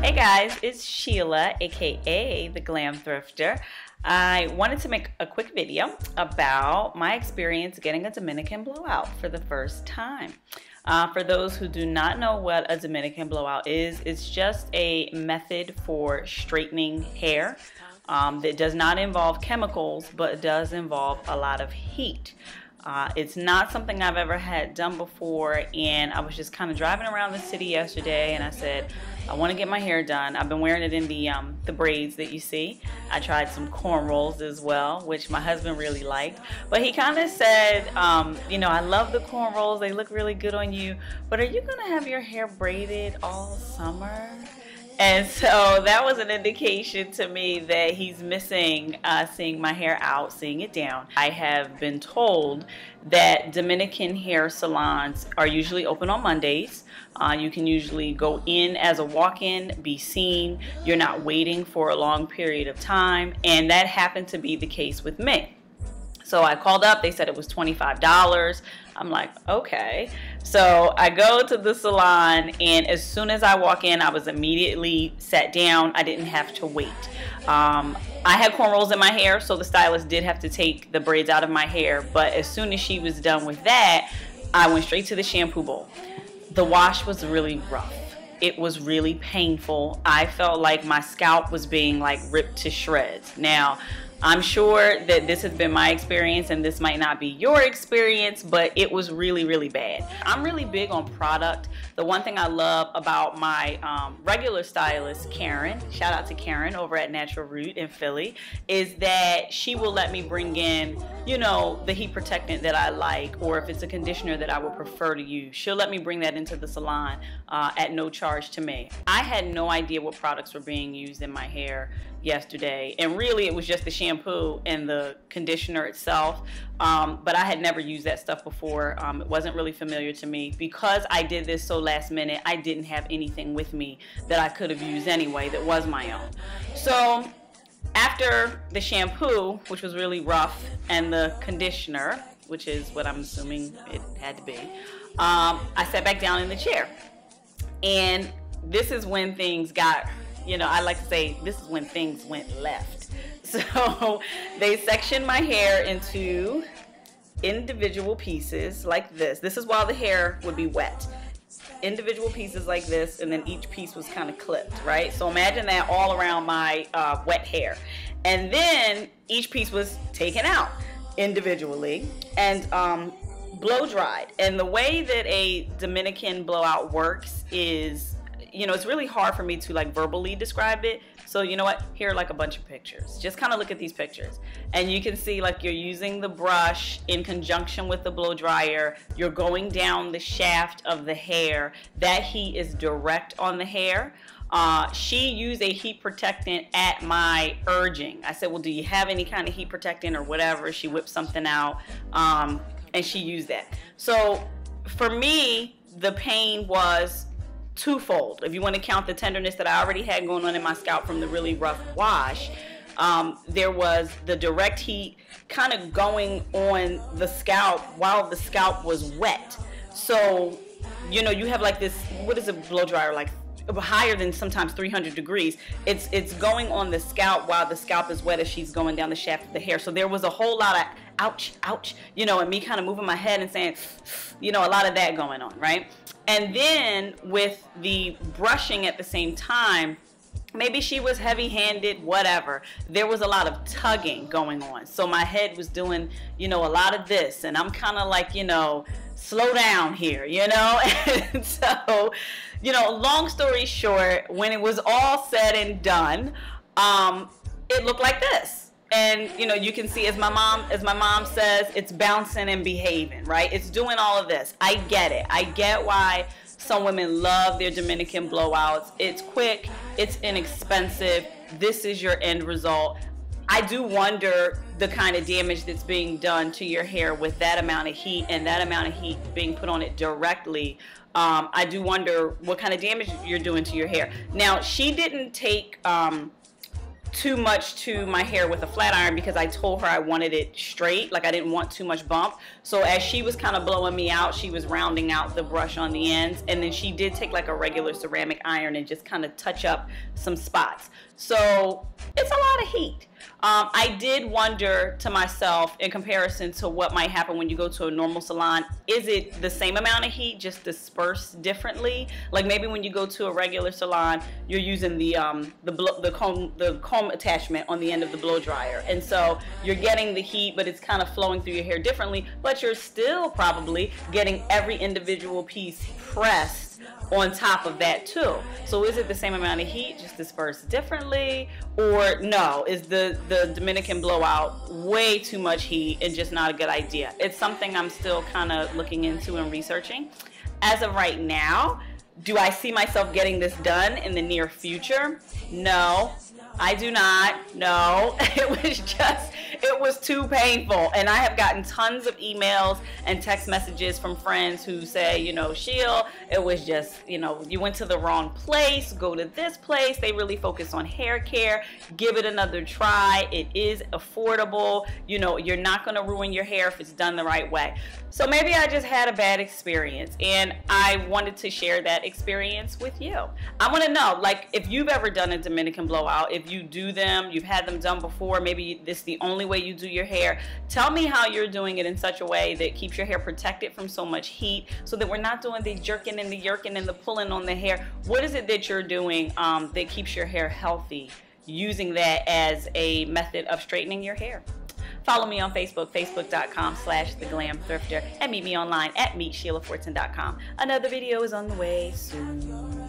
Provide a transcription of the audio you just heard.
Hey guys, it's Sheila, aka the Glam Thrifter. I wanted to make a quick video about my experience getting a Dominican blowout for the first time. For those who do not know what a Dominican blowout is, it's just a method for straightening hair that does not involve chemicals, but does involve a lot of heat. It's not something I've ever had done before, and I was just kind of driving around the city yesterday, and I said, I want to get my hair done. I've been wearing it in the braids that you see. I tried some cornrows as well, which my husband really liked. But he kind of said, you know, I love the cornrows. They look really good on you. But are you going to have your hair braided all summer? And so that was an indication to me that he's missing seeing my hair out, seeing it down. I have been told that Dominican hair salons are usually open on Mondays. You can usually go in as a walk-in, be seen. You're not waiting for a long period of time, and that happened to be the case with me. So I called up, they said it was $25. I'm like, okay. So I go to the salon, and as soon as I walk in, I was immediately sat down. I didn't have to wait. I had cornrows in my hair, so the stylist did have to take the braids out of my hair, but as soon as she was done with that, I went straight to the shampoo bowl. The wash was really rough. It was really painful. I felt like my scalp was being like ripped to shreds. Now, I'm sure that this has been my experience and this might not be your experience, but it was really, really bad. I'm really big on product. The one thing I love about my regular stylist, Karen, shout out to Karen over at Natural Root in Philly, is that she will let me bring in, you know, the heat protectant that I like, or if it's a conditioner that I would prefer to use, she'll let me bring that into the salon at no charge to me. I had no idea what products were being used in my hair yesterday, and really it was just the shampoo and the conditioner itself, but I had never used that stuff before. It wasn't really familiar to me. Because I did this so last minute, I didn't have anything with me that I could have used anyway that was my own. So after the shampoo, which was really rough, and the conditioner, which is what I'm assuming it had to be, I sat back down in the chair. And this is when things got, you know, I like to say this is when things went left. So they sectioned my hair into individual pieces like this. This is while the hair would be wet. Individual pieces like this, and then each piece was kind of clipped, right? So imagine that all around my wet hair. And then each piece was taken out individually and blow dried. And the way that a Dominican blowout works is, you know, it's really hard for me to like verbally describe it. So you know what, here are like a bunch of pictures. Just kind of look at these pictures, and you can see like you're using the brush in conjunction with the blow dryer. You're going down the shaft of the hair. That heat is direct on the hair. She used a heat protectant at my urging. I said, well, do you have any kind of heat protectant or whatever? She whipped something out, and she used that. So for me, the pain was twofold. If you want to count the tenderness that I already had going on in my scalp from the really rough wash, there was the direct heat kind of going on the scalp while the scalp was wet. So, you know, you have like this, what is a blow dryer, like higher than sometimes 300 degrees. It's going on the scalp while the scalp is wet as she's going down the shaft of the hair. So there was a whole lot of ouch, ouch, you know, and me kind of moving my head and saying, you know, a lot of that going on, right? And then with the brushing at the same time, maybe she was heavy-handed, whatever. There was a lot of tugging going on. So my head was doing, you know, a lot of this, and I'm kind of like, you know, slow down here, you know? And so, you know, long story short, when it was all said and done, it looked like this. And, you know, you can see, as my mom says, it's bouncing and behaving, right? It's doing all of this. I get it. I get why some women love their Dominican blowouts. It's quick. It's inexpensive. This is your end result. I do wonder the kind of damage that's being done to your hair with that amount of heat and that amount of heat being put on it directly. I do wonder what kind of damage you're doing to your hair. Now, she didn't take too much to my hair with a flat iron because I told her I wanted it straight, like I didn't want too much bump. So as she was kind of blowing me out, she was rounding out the brush on the ends, and then she did take like a regular ceramic iron and just kind of touch up some spots. So it's a lot of heat. I did wonder to myself, in comparison to what might happen when you go to a normal salon, is it the same amount of heat, just dispersed differently? Like maybe when you go to a regular salon, you're using the comb attachment on the end of the blow dryer, and so you're getting the heat, but it's kind of flowing through your hair differently, but you're still probably getting every individual piece pressed on top of that too. So is it the same amount of heat, just dispersed differently? Or no, is the Dominican Blowout way too much heat and just not a good idea? It's something I'm still kind of looking into and researching. As of right now, do I see myself getting this done in the near future? No, I do not. No, it was too painful. And I have gotten tons of emails and text messages from friends who say, you know, Sheila, it was just, you know, you went to the wrong place, go to this place. They really focus on hair care. Give it another try. It is affordable. You know, you're not going to ruin your hair if it's done the right way. So maybe I just had a bad experience, and I wanted to share that experience with you. I want to know, like, if you've ever done a Dominican Blowout, if you do them, you've had them done before, maybe this is the only way you do your hair. Tell me how you're doing it in such a way that keeps your hair protected from so much heat, so that we're not doing the jerking and the yerking and the pulling on the hair. What is it that you're doing that keeps your hair healthy, using that as a method of straightening your hair? Follow me on Facebook, facebook.com/theglamthrifter, and meet me online at meetsheila14.com. Another video is on the way soon.